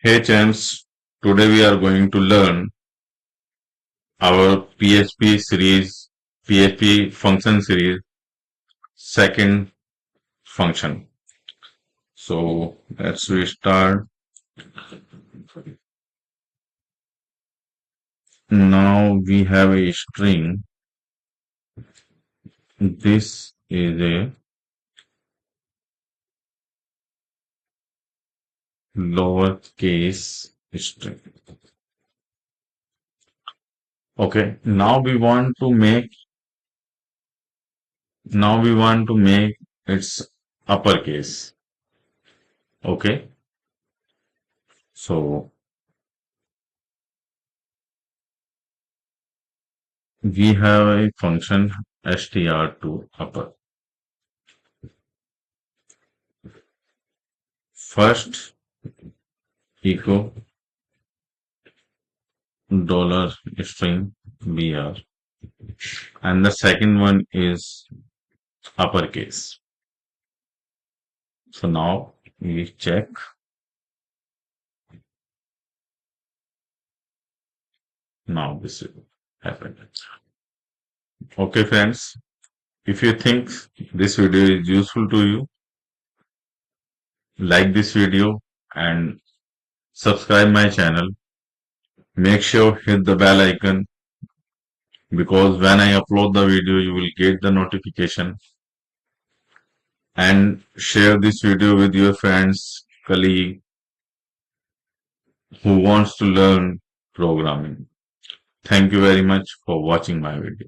Hey champs, today we are going to learn our PHP series, PHP function series, second function. So let's restart. Now we have a string. This is a lowercase string. Okay, now we want to make its uppercase. Okay, so we have a function strtoupper. First echo dollar string br, and the second one is uppercase. So now we check. Now this will happen. Okay friends, if you think this video is useful to you, like this video and subscribe my channel. Make sure hit the bell icon, because when I upload the video you will get the notification, and share this video with your friends, colleague who wants to learn programming. Thank you very much for watching my video.